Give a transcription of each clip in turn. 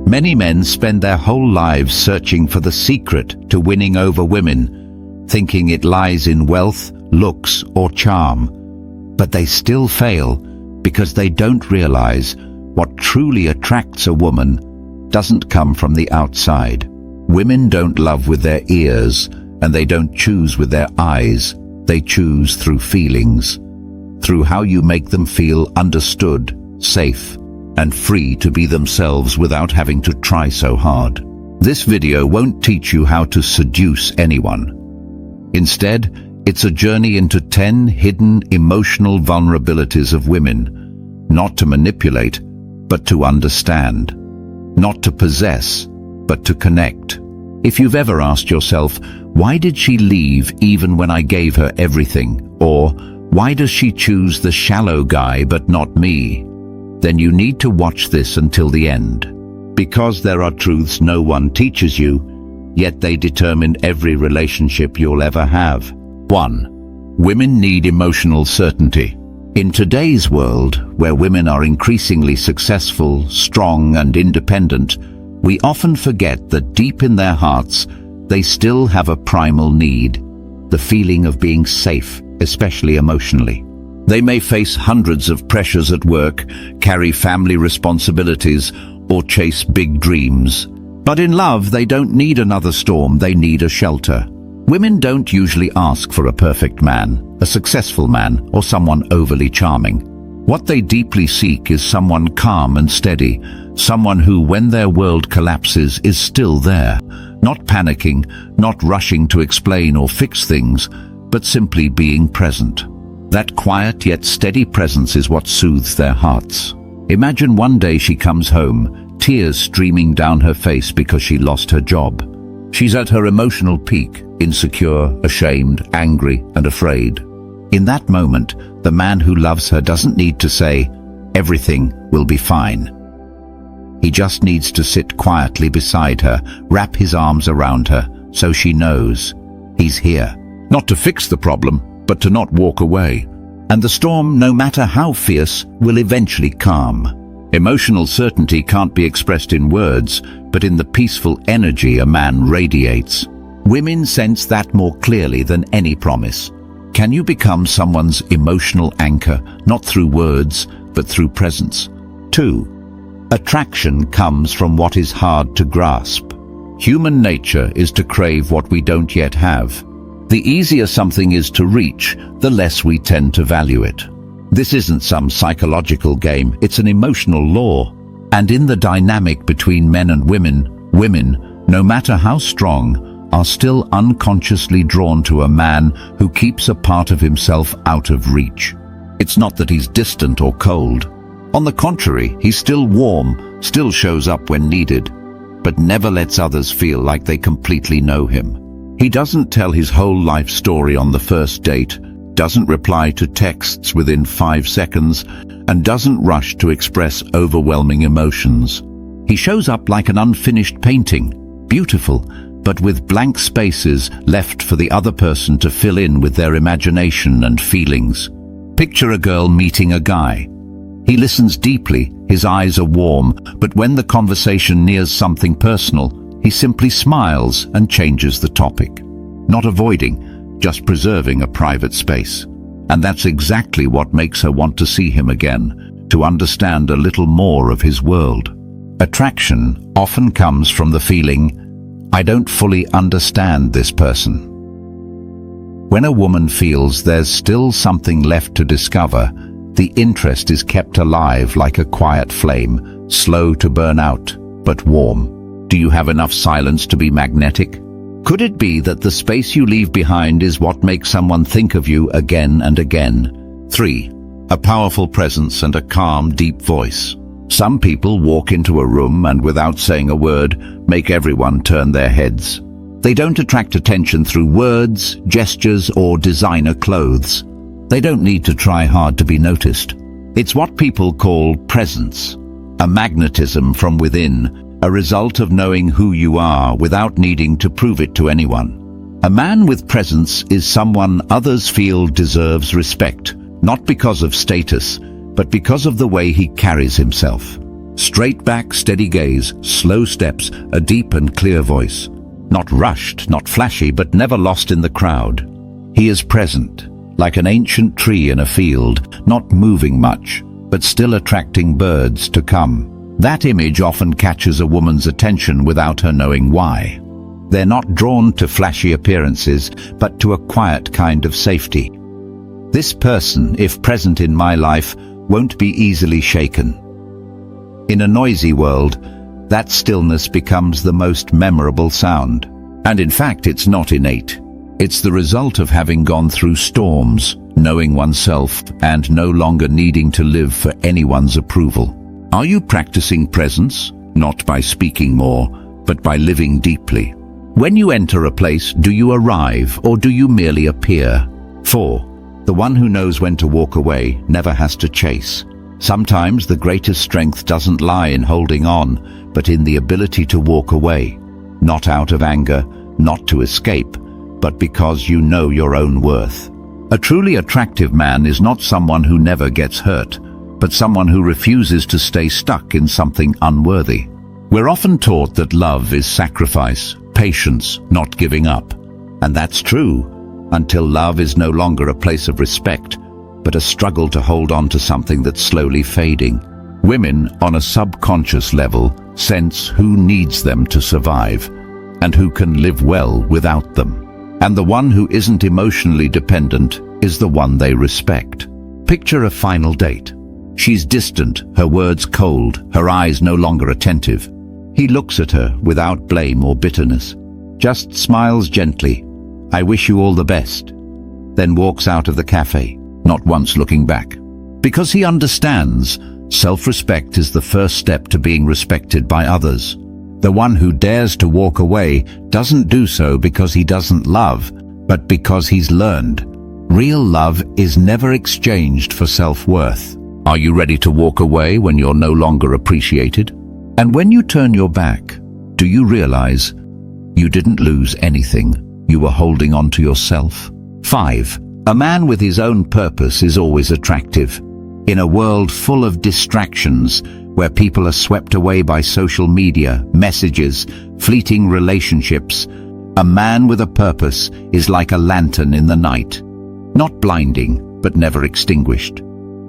Many men spend their whole lives searching for the secret to winning over women, thinking it lies in wealth, looks, or charm. But they still fail because they don't realize what truly attracts a woman doesn't come from the outside. Women don't love with their ears, and they don't choose with their eyes. They choose through feelings, through how you make them feel understood, safe, and free to be themselves without having to try so hard. This video won't teach you how to seduce anyone. Instead, it's a journey into 10 hidden emotional vulnerabilities of women, not to manipulate, but to understand, not to possess, but to connect. If you've ever asked yourself, why did she leave even when I gave her everything? Or, why does she choose the shallow guy but not me? Then you need to watch this until the end. Because there are truths no one teaches you, yet they determine every relationship you'll ever have. 1. Women need emotional certainty. In today's world, where women are increasingly successful, strong, and independent, we often forget that deep in their hearts, they still have a primal need, the feeling of being safe, especially emotionally. They may face hundreds of pressures at work, carry family responsibilities, or chase big dreams. But in love, they don't need another storm, they need a shelter. Women don't usually ask for a perfect man, a successful man, or someone overly charming. What they deeply seek is someone calm and steady, someone who, when their world collapses, is still there, not panicking, not rushing to explain or fix things, but simply being present. That quiet yet steady presence is what soothes their hearts. Imagine one day she comes home, tears streaming down her face because she lost her job. She's at her emotional peak, insecure, ashamed, angry, and afraid. In that moment, the man who loves her doesn't need to say, "Everything will be fine." He just needs to sit quietly beside her, wrap his arms around her, so she knows he's here. Not to fix the problem, but to not walk away. And the storm, no matter how fierce, will eventually calm. Emotional certainty can't be expressed in words, but in the peaceful energy a man radiates. Women sense that more clearly than any promise. Can you become someone's emotional anchor, not through words, but through presence? 2. Attraction comes from what is hard to grasp. Human nature is to crave what we don't yet have. The easier something is to reach, the less we tend to value it. This isn't some psychological game, it's an emotional law. And in the dynamic between men and women, no matter how strong, are still unconsciously drawn to a man who keeps a part of himself out of reach. It's not that he's distant or cold. On the contrary, he's still warm, still shows up when needed, but never lets others feel like they completely know him. He doesn't tell his whole life story on the first date, doesn't reply to texts within 5 seconds, and doesn't rush to express overwhelming emotions. He shows up like an unfinished painting, beautiful, but with blank spaces left for the other person to fill in with their imagination and feelings. Picture a girl meeting a guy. He listens deeply, his eyes are warm, but when the conversation nears something personal, he simply smiles and changes the topic. Not avoiding, just preserving a private space. And that's exactly what makes her want to see him again, to understand a little more of his world. Attraction often comes from the feeling, I don't fully understand this person. When a woman feels there's still something left to discover, the interest is kept alive like a quiet flame, slow to burn out, but warm. Do you have enough silence to be magnetic? Could it be that the space you leave behind is what makes someone think of you again and again? 3. A powerful presence and a calm, deep voice. Some people walk into a room and without saying a word, make everyone turn their heads. They don't attract attention through words, gestures, or designer clothes. They don't need to try hard to be noticed. It's what people call presence, a magnetism from within, a result of knowing who you are without needing to prove it to anyone. A man with presence is someone others feel deserves respect, not because of status, but because of the way he carries himself. Straight back, steady gaze, slow steps, a deep and clear voice. Not rushed, not flashy, but never lost in the crowd. He is present, like an ancient tree in a field, not moving much, but still attracting birds to come. That image often catches a woman's attention without her knowing why. They're not drawn to flashy appearances, but to a quiet kind of safety. This person, if present in my life, won't be easily shaken. In a noisy world, that stillness becomes the most memorable sound. And in fact, it's not innate. It's the result of having gone through storms, knowing oneself, and no longer needing to live for anyone's approval. Are you practicing presence? Not by speaking more, but by living deeply. When you enter a place, do you arrive or do you merely appear? 4. The one who knows when to walk away never has to chase. Sometimes the greatest strength doesn't lie in holding on, but in the ability to walk away. Not out of anger, not to escape, but because you know your own worth. A truly attractive man is not someone who never gets hurt, but someone who refuses to stay stuck in something unworthy. We're often taught that love is sacrifice, patience, not giving up. And that's true, until love is no longer a place of respect, but a struggle to hold on to something that's slowly fading. Women, on a subconscious level, sense who needs them to survive, and who can live well without them. And the one who isn't emotionally dependent is the one they respect. Picture a final date. She's distant, her words cold, her eyes no longer attentive. He looks at her without blame or bitterness, just smiles gently, "I wish you all the best," then walks out of the cafe, not once looking back. Because he understands, self-respect is the first step to being respected by others. The one who dares to walk away doesn't do so because he doesn't love, but because he's learned. Real love is never exchanged for self-worth. Are you ready to walk away when you're no longer appreciated? And when you turn your back, do you realize you didn't lose anything? You were holding on to yourself. 5. A man with his own purpose is always attractive. In a world full of distractions, where people are swept away by social media, messages, fleeting relationships, a man with a purpose is like a lantern in the night. Not blinding, but never extinguished.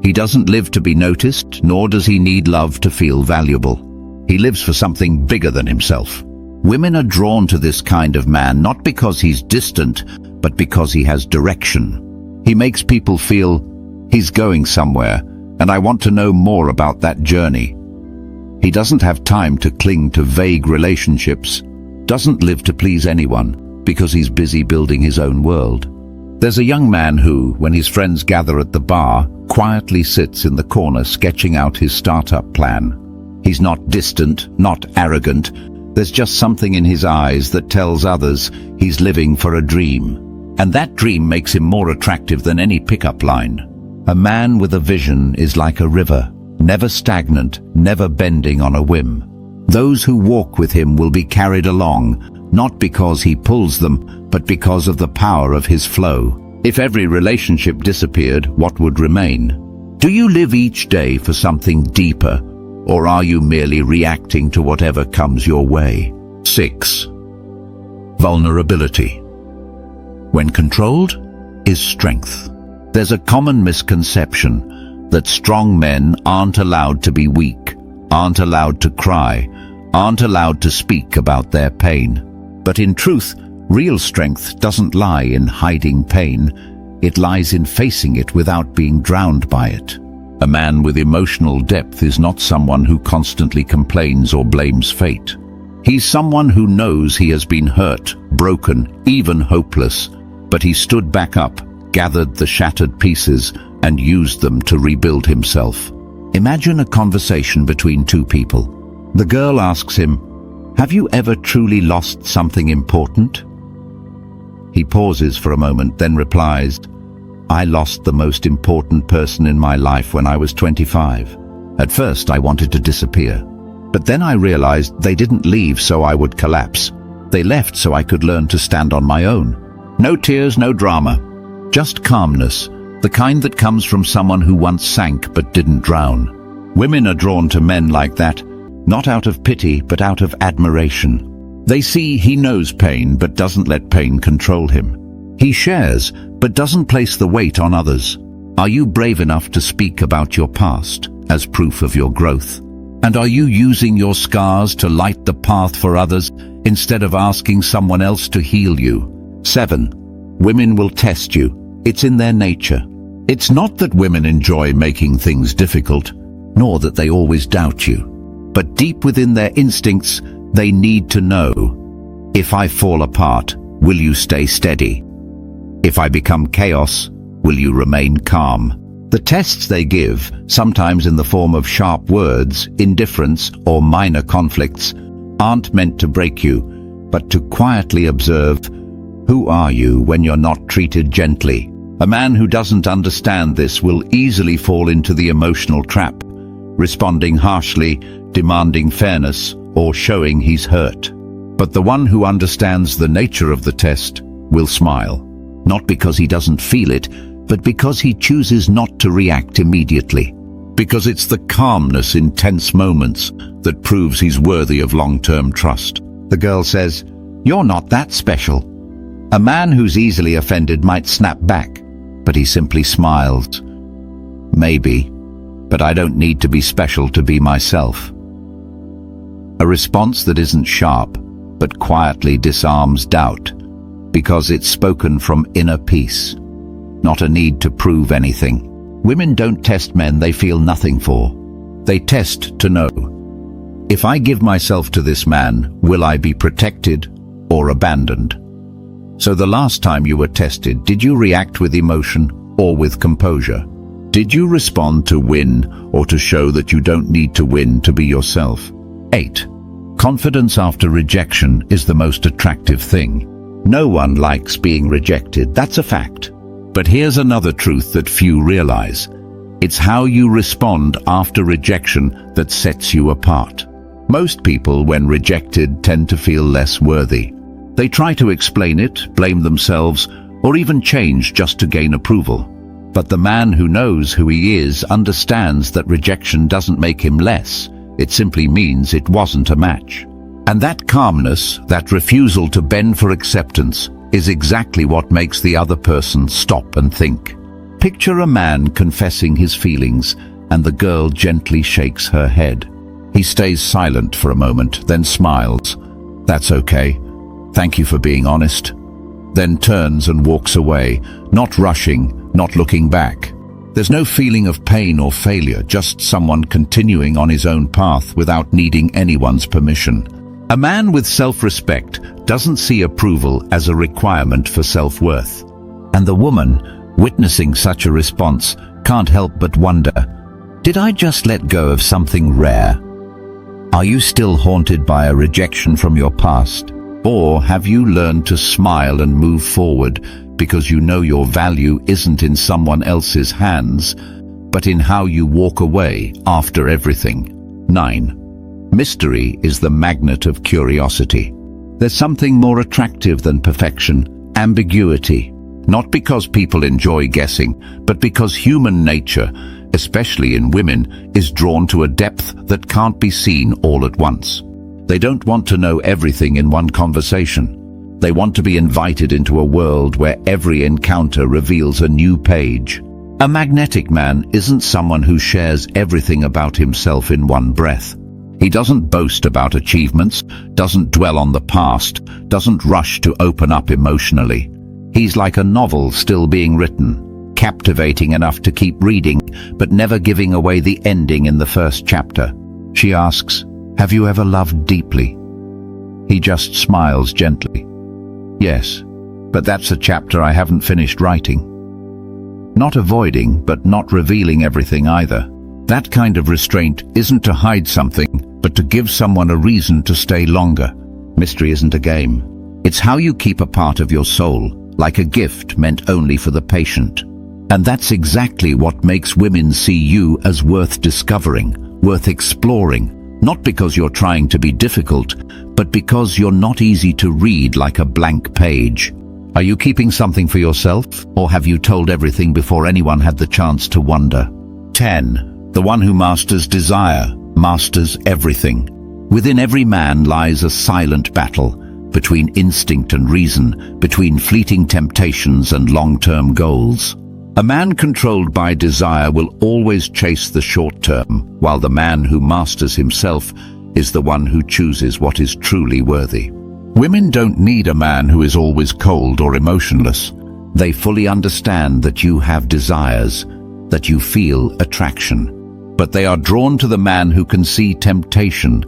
He doesn't live to be noticed, nor does he need love to feel valuable. He lives for something bigger than himself. Women are drawn to this kind of man not because he's distant, but because he has direction. He makes people feel he's going somewhere, and I want to know more about that journey. He doesn't have time to cling to vague relationships, doesn't live to please anyone, because he's busy building his own world. There's a young man who, when his friends gather at the bar, quietly sits in the corner sketching out his startup plan. He's not distant, not arrogant. There's just something in his eyes that tells others he's living for a dream. And that dream makes him more attractive than any pickup line. A man with a vision is like a river, never stagnant, never bending on a whim. Those who walk with him will be carried along, not because he pulls them, but because of the power of his flow. If every relationship disappeared, what would remain? Do you live each day for something deeper, or are you merely reacting to whatever comes your way? 6. Vulnerability. When controlled, is strength. There's a common misconception that strong men aren't allowed to be weak, aren't allowed to cry, aren't allowed to speak about their pain. But in truth, real strength doesn't lie in hiding pain. It lies in facing it without being drowned by it. A man with emotional depth is not someone who constantly complains or blames fate. He's someone who knows he has been hurt, broken, even hopeless, but he stood back up, gathered the shattered pieces, and used them to rebuild himself. Imagine a conversation between two people. The girl asks him, "Have you ever truly lost something important?" He pauses for a moment, then replies, "I lost the most important person in my life when I was 25. At first I wanted to disappear, but then I realized they didn't leave so I would collapse. They left so I could learn to stand on my own. No tears, no drama, just calmness, the kind that comes from someone who once sank but didn't drown." Women are drawn to men like that, not out of pity but out of admiration. They see he knows pain but doesn't let pain control him. He shares but doesn't place the weight on others. Are you brave enough to speak about your past as proof of your growth? And are you using your scars to light the path for others instead of asking someone else to heal you? 7. Women will test you. It's in their nature. It's not that women enjoy making things difficult, nor that they always doubt you. But deep within their instincts, they need to know, if I fall apart, will you stay steady? If I become chaos, will you remain calm? The tests they give, sometimes in the form of sharp words, indifference, or minor conflicts, aren't meant to break you, but to quietly observe, who are you when you're not treated gently? A man who doesn't understand this will easily fall into the emotional trap, responding harshly, demanding fairness, or showing he's hurt. But the one who understands the nature of the test will smile, not because he doesn't feel it, but because he chooses not to react immediately. Because it's the calmness in tense moments that proves he's worthy of long-term trust. The girl says, "You're not that special." A man who's easily offended might snap back, but he simply smiles. "Maybe, but I don't need to be special to be myself." A response that isn't sharp, but quietly disarms doubt, because it's spoken from inner peace, not a need to prove anything. Women don't test men they feel nothing for. They test to know, if I give myself to this man, will I be protected or abandoned? So the last time you were tested, did you react with emotion or with composure? Did you respond to win or to show that you don't need to win to be yourself? 8. Confidence after rejection is the most attractive thing. No one likes being rejected, that's a fact. But here's another truth that few realize. It's how you respond after rejection that sets you apart. Most people, when rejected, tend to feel less worthy. They try to explain it, blame themselves, or even change just to gain approval. But the man who knows who he is understands that rejection doesn't make him less. It simply means it wasn't a match. And that calmness, that refusal to bend for acceptance, is exactly what makes the other person stop and think. Picture a man confessing his feelings, and the girl gently shakes her head. He stays silent for a moment, then smiles. "That's okay. Thank you for being honest." Then turns and walks away, not rushing, not looking back. There's no feeling of pain or failure, just someone continuing on his own path without needing anyone's permission. A man with self-respect doesn't see approval as a requirement for self-worth. And the woman, witnessing such a response, can't help but wonder, did I just let go of something rare? Are you still haunted by a rejection from your past? Or have you learned to smile and move forward because you know your value isn't in someone else's hands, but in how you walk away after everything? 9. Mystery is the magnet of curiosity. There's something more attractive than perfection, ambiguity. Not because people enjoy guessing, but because human nature, especially in women, is drawn to a depth that can't be seen all at once. They don't want to know everything in one conversation. They want to be invited into a world where every encounter reveals a new page. A magnetic man isn't someone who shares everything about himself in one breath. He doesn't boast about achievements, doesn't dwell on the past, doesn't rush to open up emotionally. He's like a novel still being written, captivating enough to keep reading, but never giving away the ending in the first chapter. She asks, "Have you ever loved deeply?" He just smiles gently. "Yes, but that's a chapter I haven't finished writing." Not avoiding, but not revealing everything either. That kind of restraint isn't to hide something, but to give someone a reason to stay longer. Mystery isn't a game. It's how you keep a part of your soul, like a gift meant only for the patient. And that's exactly what makes women see you as worth discovering, worth exploring, not because you're trying to be difficult, but because you're not easy to read like a blank page. Are you keeping something for yourself, or have you told everything before anyone had the chance to wonder? 10. The one who masters desire masters everything. Within every man lies a silent battle between instinct and reason, between fleeting temptations and long-term goals. A man controlled by desire will always chase the short term, while the man who masters himself is the one who chooses what is truly worthy. Women don't need a man who is always cold or emotionless. They fully understand that you have desires, that you feel attraction. But they are drawn to the man who can see temptation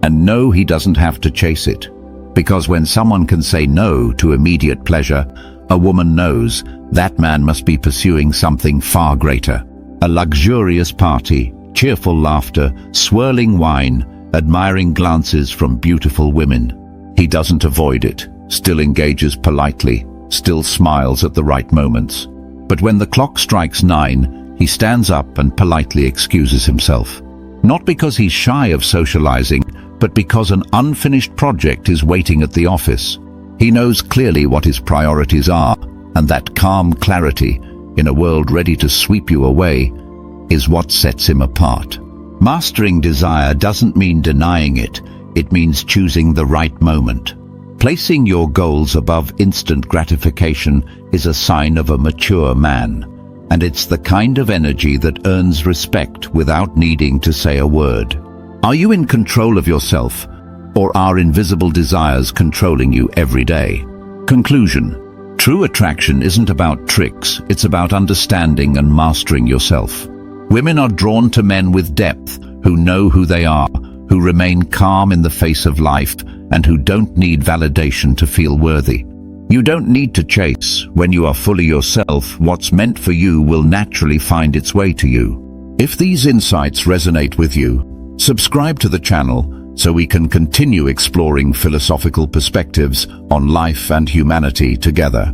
and know he doesn't have to chase it. Because when someone can say no to immediate pleasure, a woman knows that man must be pursuing something far greater. A luxurious party, cheerful laughter, swirling wine, admiring glances from beautiful women. He doesn't avoid it, still engages politely, still smiles at the right moments. But when the clock strikes 9, he stands up and politely excuses himself. Not because he's shy of socializing, but because an unfinished project is waiting at the office. He knows clearly what his priorities are, and that calm clarity, in a world ready to sweep you away, is what sets him apart. Mastering desire doesn't mean denying it, it means choosing the right moment. Placing your goals above instant gratification is a sign of a mature man, and it's the kind of energy that earns respect without needing to say a word. Are you in control of yourself, or are invisible desires controlling you every day? Conclusion: true attraction isn't about tricks, it's about understanding and mastering yourself. Women are drawn to men with depth, who know who they are, who remain calm in the face of life, and who don't need validation to feel worthy. You don't need to chase. When you are fully yourself, what's meant for you will naturally find its way to you. If these insights resonate with you, subscribe to the channel so we can continue exploring philosophical perspectives on life and humanity together.